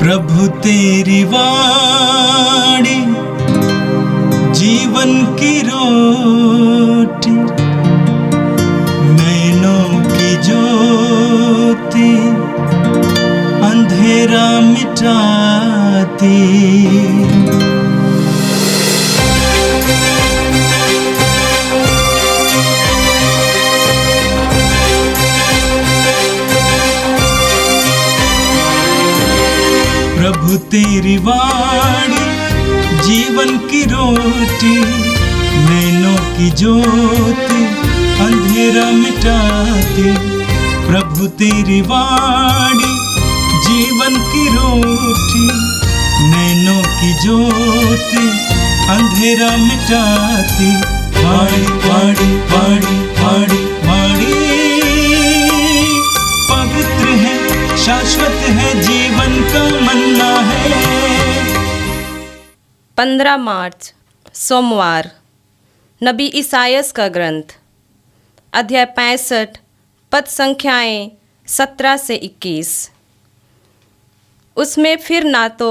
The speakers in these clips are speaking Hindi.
प्रभु तेरी वाणी जीवन की रोटी, नैनों की ज्योति अंधेरा मिटाती। प्रभु तेरी वाणी जीवन की रोटी, नैनों की ज्योति अंधेरा मिटाती। प्रभु तेरी वाणी जीवन की रोटी, नैनों की ज्योति अंधेरा मिटाती। वाणी वाणी वाणी वाणी वाणी पवित्र है, शाश्वत है, जीवन का मन्ना है। 15 मार्च सोमवार। नबी ईसायास का ग्रंथ, अध्याय 65, पद संख्याएं 17 से 21। उसमें फिर ना तो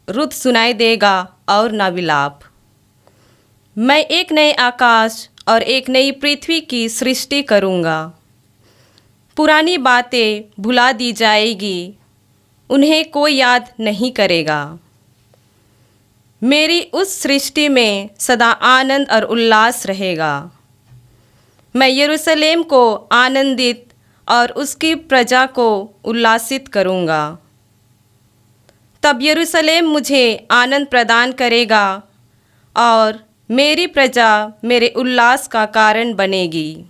रुत सुनाई देगा और ना विलाप। मैं एक नए आकाश और एक नई पृथ्वी की सृष्टि करूँगा। पुरानी बातें भुला दी जाएगी, उन्हें कोई याद नहीं करेगा। मेरी उस सृष्टि में सदा आनंद और उल्लास रहेगा। मैं यरूशलेम को आनंदित और उसकी प्रजा को उल्लासित करूँगा। तब यरूशलेम मुझे आनंद प्रदान करेगा और मेरी प्रजा मेरे उल्लास का कारण बनेगी।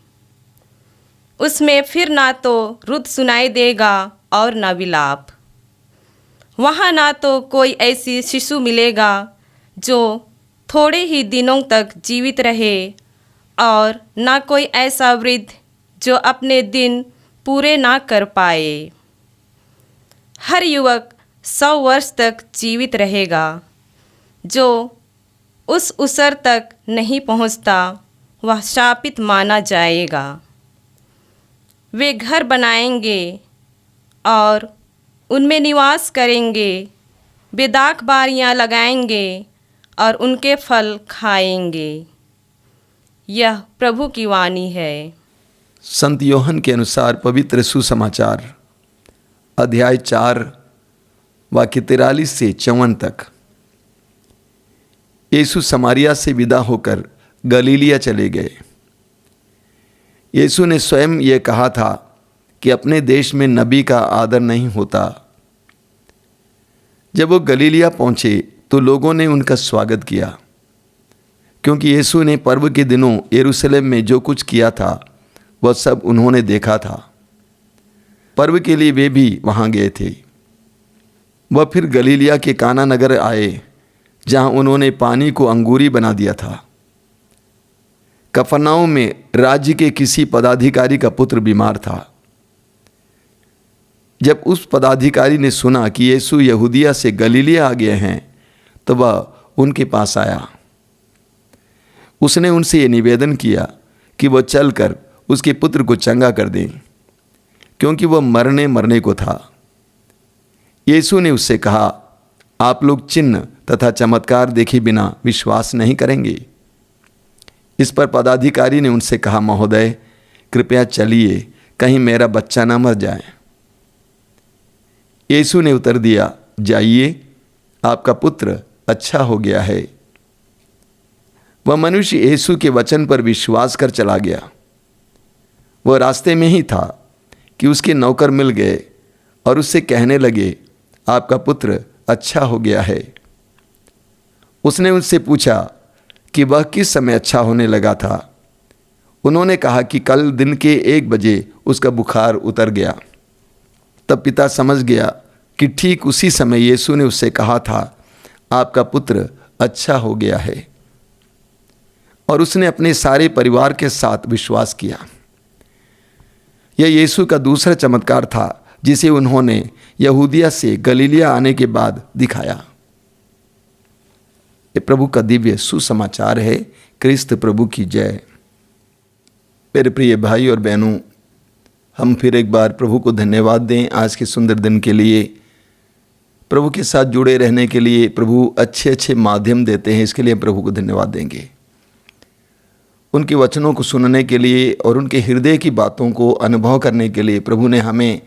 उसमें फिर ना तो रुत सुनाई देगा और ना विलाप। वहाँ ना तो कोई ऐसी शिशु मिलेगा जो थोड़े ही दिनों तक जीवित रहे, और ना कोई ऐसा वृद्ध जो अपने दिन पूरे ना कर पाए। हर युवक 100 वर्ष तक जीवित रहेगा। जो उस उसर तक नहीं पहुँचता, वह शापित माना जाएगा। वे घर बनाएंगे और उनमें निवास करेंगे, वे दाख बारियाँ लगाएंगे और उनके फल खाएंगे। यह प्रभु की वाणी है। संत योहन के अनुसार पवित्र सुसमाचार, अध्याय 4 वाक्य 43 से 54 तक। यीशु समारिया से विदा होकर गलीलिया चले गए। यीशु ने स्वयं ये कहा था कि अपने देश में नबी का आदर नहीं होता। जब वो गलीलिया पहुँचे तो लोगों ने उनका स्वागत किया, क्योंकि यीशु ने पर्व के दिनों यरूशलेम में जो कुछ किया था वह सब उन्होंने देखा था। पर्व के लिए वे भी वहाँ गए थे। वह फिर गलीलिया के काना नगर आए, जहाँ उन्होंने पानी को अंगूरी बना दिया था। कफरनहूम में राज्य के किसी पदाधिकारी का पुत्र बीमार था। जब उस पदाधिकारी ने सुना कि यीशु यहूदिया से गलीलिया आ गए हैं, तो वह उनके पास आया। उसने उनसे ये निवेदन किया कि वह चलकर उसके पुत्र को चंगा कर दें, क्योंकि वह मरने को था। यीशु ने उससे कहा, आप लोग चिन्ह तथा चमत्कार देखे बिना विश्वास नहीं करेंगे। इस पर पदाधिकारी ने उनसे कहा, महोदय, कृपया चलिए, कहीं मेरा बच्चा न मर जाए। यीशु ने उत्तर दिया, जाइए, आपका पुत्र अच्छा हो गया है। वह मनुष्य यीशु के वचन पर विश्वास कर चला गया। वह रास्ते में ही था कि उसके नौकर मिल गए और उससे कहने लगे, आपका पुत्र अच्छा हो गया है। उसने उनसे पूछा कि वह किस समय अच्छा होने लगा था। उन्होंने कहा कि कल दिन के 1 बजे उसका बुखार उतर गया। तब पिता समझ गया कि ठीक उसी समय यीशु ने उससे कहा था, आपका पुत्र अच्छा हो गया है। और उसने अपने सारे परिवार के साथ विश्वास किया। यह यीशु का दूसरा चमत्कार था जिसे उन्होंने यहूदिया से गलीलिया आने के बाद दिखाया। ये प्रभु का दिव्य सुसमाचार है। क्रिस्त प्रभु की जय। मेरे प्रिय भाई और बहनों, हम फिर एक बार प्रभु को धन्यवाद दें आज के सुंदर दिन के लिए। प्रभु के साथ जुड़े रहने के लिए प्रभु अच्छे अच्छे माध्यम देते हैं, इसके लिए हम प्रभु को धन्यवाद देंगे। उनके वचनों को सुनने के लिए और उनके हृदय की बातों को अनुभव करने के लिए प्रभु ने हमें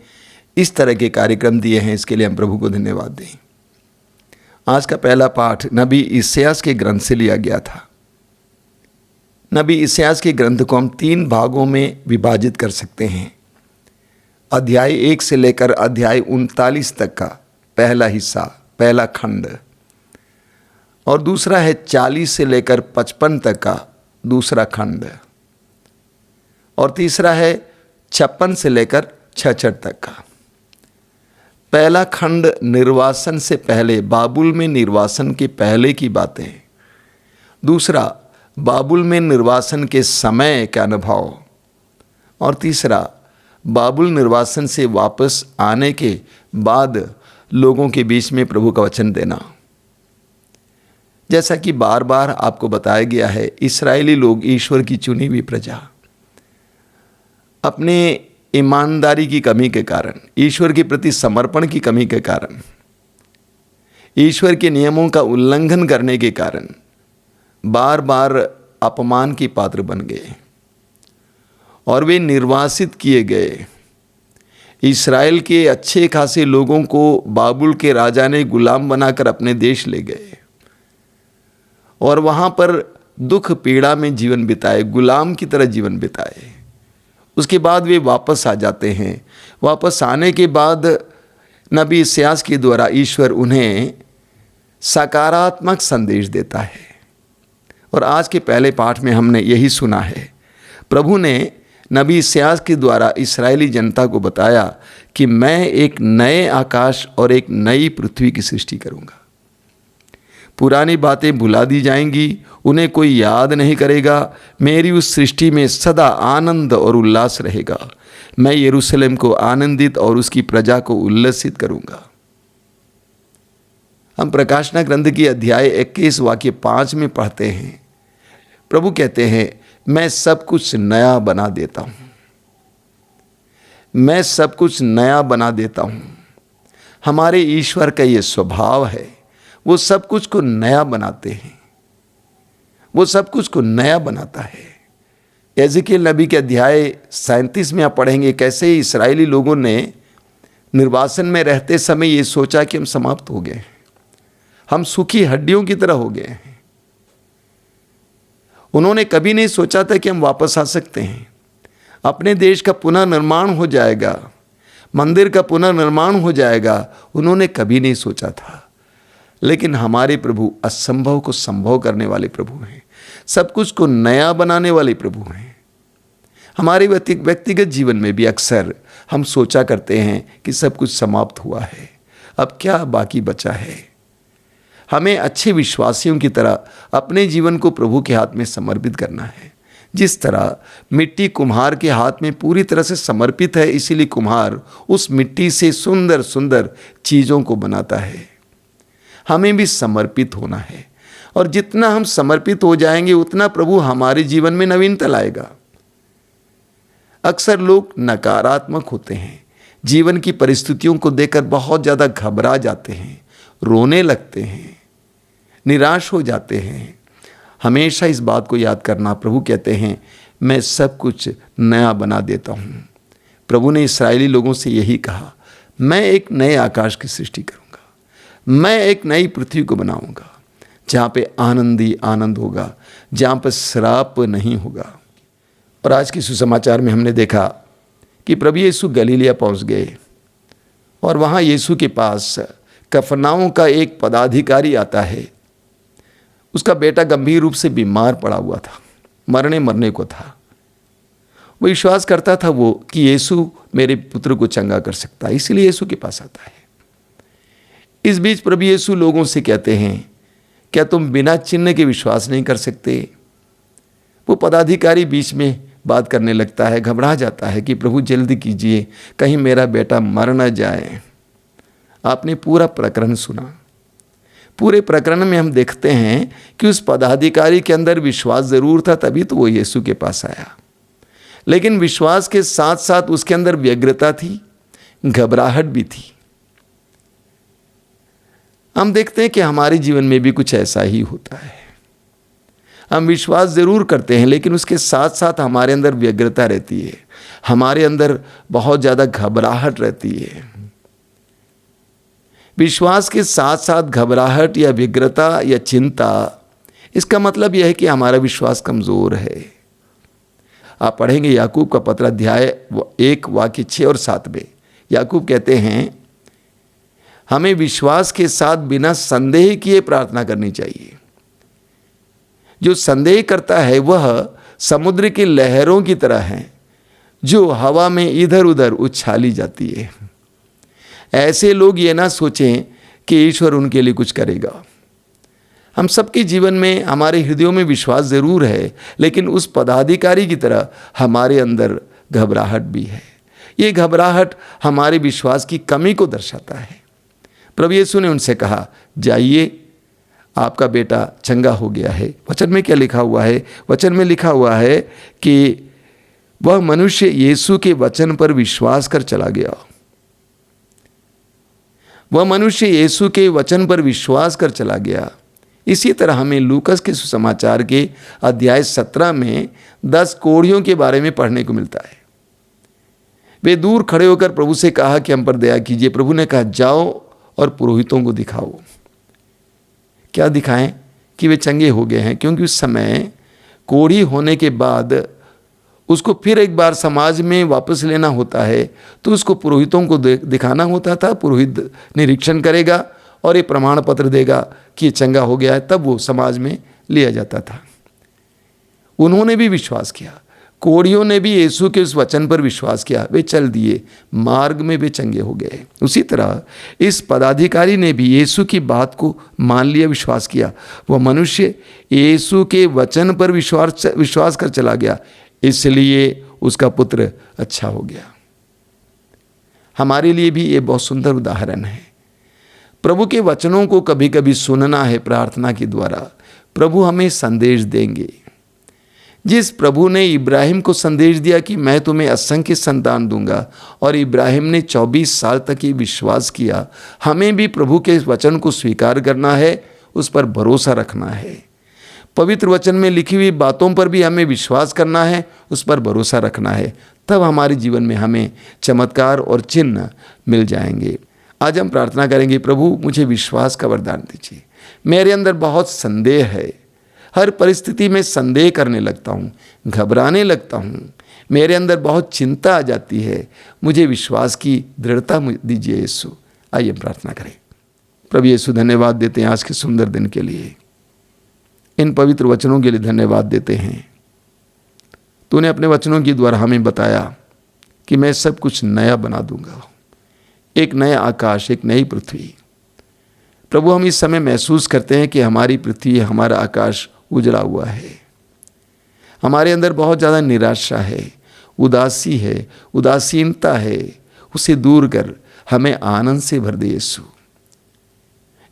इस तरह के कार्यक्रम दिए हैं, इसके लिए हम प्रभु को धन्यवाद दें। आज का पहला पाठ नबी इसायास के ग्रंथ से लिया गया था। नबी इसायास के ग्रंथ को हम 3 भागों में विभाजित कर सकते हैं। अध्याय 1 से लेकर अध्याय 39 तक का पहला हिस्सा, पहला खंड, और दूसरा है 40 से लेकर 55 तक का दूसरा खंड, और तीसरा है 56 से लेकर 66 तक का। पहला खंड निर्वासन से पहले, बाबुल में निर्वासन के पहले की बातें। दूसरा बाबुल में निर्वासन के समय का अनुभव, और तीसरा बाबुल निर्वासन से वापस आने के बाद लोगों के बीच में प्रभु का वचन देना। जैसा कि बार बार आपको बताया गया है, इस्राएली लोग ईश्वर की चुनी हुई प्रजा अपने ईमानदारी की कमी के कारण, ईश्वर के प्रति समर्पण की कमी के कारण, ईश्वर के नियमों का उल्लंघन करने के कारण बार बार अपमान की पात्र बन गए और वे निर्वासित किए गए। इस्राएल के अच्छे खासे लोगों को बाबुल के राजा ने गुलाम बनाकर अपने देश ले गए और वहाँ पर दुख पीड़ा में जीवन बिताए, गुलाम की तरह जीवन बिताए। उसके बाद वे वापस आ जाते हैं। वापस आने के बाद नबी इसायास के द्वारा ईश्वर उन्हें सकारात्मक संदेश देता है। और आज के पहले पाठ में हमने यही सुना है, प्रभु ने नबी इसायास के द्वारा इस्राएली जनता को बताया कि मैं एक नए आकाश और एक नई पृथ्वी की सृष्टि करूँगा। पुरानी बातें भुला दी जाएंगी, उन्हें कोई याद नहीं करेगा। मेरी उस सृष्टि में सदा आनंद और उल्लास रहेगा। मैं यरूशलेम को आनंदित और उसकी प्रजा को उल्लसित करूँगा। हम प्रकाशना ग्रंथ की अध्याय 21 वाक्य 5 में पढ़ते हैं, प्रभु कहते हैं, मैं सब कुछ नया बना देता हूँ। मैं सब कुछ नया बना देता हूँ। हमारे ईश्वर का ये स्वभाव है, वो सब कुछ को नया बनाते हैं। वो सब कुछ को नया बनाता है। एज़ेकियेल नबी के अध्याय 37 में आप पढ़ेंगे कैसे इस्राएली लोगों ने निर्वासन में रहते समय ये सोचा कि हम समाप्त हो गए, हम सूखी हड्डियों की तरह हो गए हैं। उन्होंने कभी नहीं सोचा था कि हम वापस आ सकते हैं, अपने देश का पुनर्निर्माण हो जाएगा, मंदिर का पुनर्निर्माण हो जाएगा। उन्होंने कभी नहीं सोचा था। लेकिन हमारे प्रभु असंभव को संभव करने वाले प्रभु हैं, सब कुछ को नया बनाने वाले प्रभु हैं। हमारे व्यक्तिगत जीवन में भी अक्सर हम सोचा करते हैं कि सब कुछ समाप्त हुआ है, अब क्या बाकी बचा है। हमें अच्छे विश्वासियों की तरह अपने जीवन को प्रभु के हाथ में समर्पित करना है। जिस तरह मिट्टी कुम्हार के हाथ में पूरी तरह से समर्पित है, इसीलिए कुम्हार उस मिट्टी से सुंदर सुंदर चीज़ों को बनाता है। हमें भी समर्पित होना है, और जितना हम समर्पित हो जाएंगे उतना प्रभु हमारे जीवन में नवीनता लाएगा। अक्सर लोग नकारात्मक होते हैं, जीवन की परिस्थितियों को देखकर बहुत ज़्यादा घबरा जाते हैं, रोने लगते हैं, निराश हो जाते हैं। हमेशा इस बात को याद करना, प्रभु कहते हैं मैं सब कुछ नया बना देता हूँ। प्रभु ने इस्राएली लोगों से यही कहा, मैं एक नए आकाश की सृष्टि करूँगा, मैं एक नई पृथ्वी को बनाऊँगा जहाँ पे आनंद ही आनंद होगा, जहाँ पर श्राप नहीं होगा। और आज के सुसमाचार में हमने देखा कि प्रभु यीशु गलीलिया पहुँच गए और वहाँ यीशु के पास कफरनहूम का एक पदाधिकारी आता है। उसका बेटा गंभीर रूप से बीमार पड़ा हुआ था, मरने को था। वो विश्वास करता था वो कि यीशु मेरे पुत्र को चंगा कर सकता है, इसीलिए यीशु के पास आता है। इस बीच प्रभु यीशु लोगों से कहते हैं, क्या तुम बिना चिन्ह के विश्वास नहीं कर सकते? वो पदाधिकारी बीच में बात करने लगता है, घबरा जाता है कि प्रभु जल्दी कीजिए, कहीं मेरा बेटा मर न जाए। आपने पूरा प्रकरण सुना। पूरे प्रकरण में हम देखते हैं कि उस पदाधिकारी के अंदर विश्वास ज़रूर था, तभी तो वो यीशु के पास आया। लेकिन विश्वास के साथ साथ उसके अंदर व्यग्रता थी, घबराहट भी थी। हम देखते हैं कि हमारे जीवन में भी कुछ ऐसा ही होता है। हम विश्वास ज़रूर करते हैं, लेकिन उसके साथ साथ हमारे अंदर व्यग्रता रहती है, हमारे अंदर बहुत ज़्यादा घबराहट रहती है। विश्वास के साथ साथ घबराहट या व्यग्रता या चिंता, इसका मतलब यह है कि हमारा विश्वास कमज़ोर है। आप पढ़ेंगे याकूब का पत्र अध्याय 1 वाक्य 6 और 7 में याकूब कहते हैं, हमें विश्वास के साथ बिना संदेह किए प्रार्थना करनी चाहिए। जो संदेह करता है वह समुद्र की लहरों की तरह है, जो हवा में इधर उधर उछाली जाती है। ऐसे लोग ये ना सोचें कि ईश्वर उनके लिए कुछ करेगा। हम सबके जीवन में, हमारे हृदयों में विश्वास ज़रूर है, लेकिन उस पदाधिकारी की तरह हमारे अंदर घबराहट भी है। ये घबराहट हमारे विश्वास की कमी को दर्शाता है। प्रभु यीशु ने उनसे कहा, जाइए, आपका बेटा चंगा हो गया है। वचन में क्या लिखा हुआ है? वचन में लिखा हुआ है कि वह मनुष्य यीशु के वचन पर विश्वास कर चला गया। वह मनुष्य यीशु के वचन पर विश्वास कर चला गया। इसी तरह हमें लूकस के सुसमाचार के अध्याय 17 में 10 कोढ़ियों के बारे में पढ़ने को मिलता है। वे दूर खड़े होकर प्रभु से कहा कि हम पर दया कीजिए। प्रभु ने कहा, जाओ और पुरोहितों को दिखाओ। क्या दिखाएं? कि वे चंगे हो गए हैं, क्योंकि उस समय कोढ़ी होने के बाद उसको फिर एक बार समाज में वापस लेना होता है, तो उसको पुरोहितों को दिखाना होता था। पुरोहित निरीक्षण करेगा और ये प्रमाण पत्र देगा कि ये चंगा हो गया है, तब वो समाज में लिया जाता था। उन्होंने भी विश्वास किया, कोढ़ियों ने भी यीशु के उस वचन पर विश्वास किया, वे चल दिए, मार्ग में वे चंगे हो गए। उसी तरह इस पदाधिकारी ने भी यीशु की बात को मान लिया, विश्वास किया। वह मनुष्य यीशु के वचन पर विश्वास कर चला गया, इसलिए उसका पुत्र अच्छा हो गया। हमारे लिए भी ये बहुत सुंदर उदाहरण है। प्रभु के वचनों को कभी कभी सुनना है प्रार्थना के द्वारा। प्रभु हमें संदेश देंगे। जिस प्रभु ने इब्राहिम को संदेश दिया कि मैं तुम्हें असंख्य संतान दूंगा, और इब्राहिम ने 24 साल तक ये विश्वास किया, हमें भी प्रभु के वचन को स्वीकार करना है, उस पर भरोसा रखना है। पवित्र वचन में लिखी हुई बातों पर भी हमें विश्वास करना है, उस पर भरोसा रखना है। तब हमारे जीवन में हमें चमत्कार और चिन्ह मिल जाएंगे। आज हम प्रार्थना करेंगे, प्रभु मुझे विश्वास का वरदान दीजिए। मेरे अंदर बहुत संदेह है, हर परिस्थिति में संदेह करने लगता हूँ, घबराने लगता हूँ, मेरे अंदर बहुत चिंता आ जाती है। मुझे विश्वास की दृढ़ता दीजिए यीशु। आइए प्रार्थना करें। प्रभु यीशु, धन्यवाद देते हैं आज के सुंदर दिन के लिए, इन पवित्र वचनों के लिए धन्यवाद देते हैं। तूने अपने वचनों के द्वारा हमें बताया कि मैं सब कुछ नया बना दूंगा, एक नया आकाश, एक नई पृथ्वी। प्रभु, हम इस समय महसूस करते हैं कि हमारी पृथ्वी, हमारा आकाश उजड़ा हुआ है। हमारे अंदर बहुत ज़्यादा निराशा है, उदासी है, उदासीनता है। उसे दूर कर हमें आनंद से भर दे यीशु।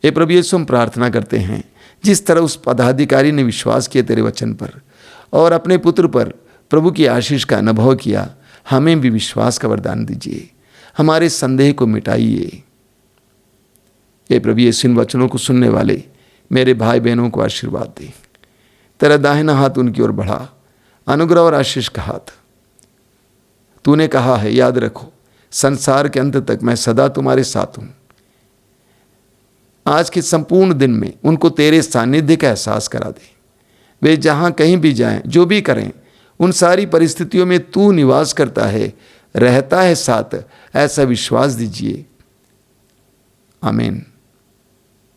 हे प्रभु यीशु, हम प्रार्थना करते हैं, जिस तरह उस पदाधिकारी ने विश्वास किया तेरे वचन पर और अपने पुत्र पर प्रभु की आशीष का अनुभव किया, हमें भी विश्वास का वरदान दीजिए। हमारे संदेह को मिटाइए। हे प्रभु यीशु, इन वचनों को सुनने वाले मेरे भाई बहनों को आशीर्वाद दे। तेरा दाहिना हाथ उनकी ओर बढ़ा, अनुग्रह और आशीष का हाथ। तूने कहा है, याद रखो, संसार के अंत तक मैं सदा तुम्हारे साथ हूं। आज के संपूर्ण दिन में उनको तेरे सानिध्य का एहसास करा दे। वे जहां कहीं भी जाएं, जो भी करें, उन सारी परिस्थितियों में तू निवास करता है, रहता है साथ, ऐसा विश्वास दीजिए। आमीन।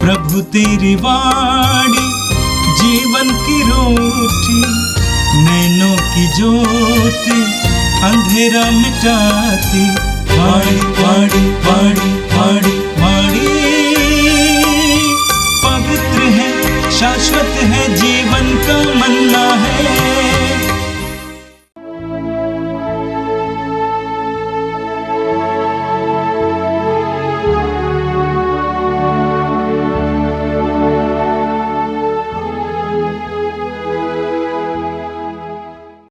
प्रभु तेरी वाणी जीवन की रोटी, नैनों की ज्योति अंधेरा मिटाती। वाणी वाणी वाणी वाणी वाणी पवित्र है, शाश्वत है, जीवन का मन्ना है।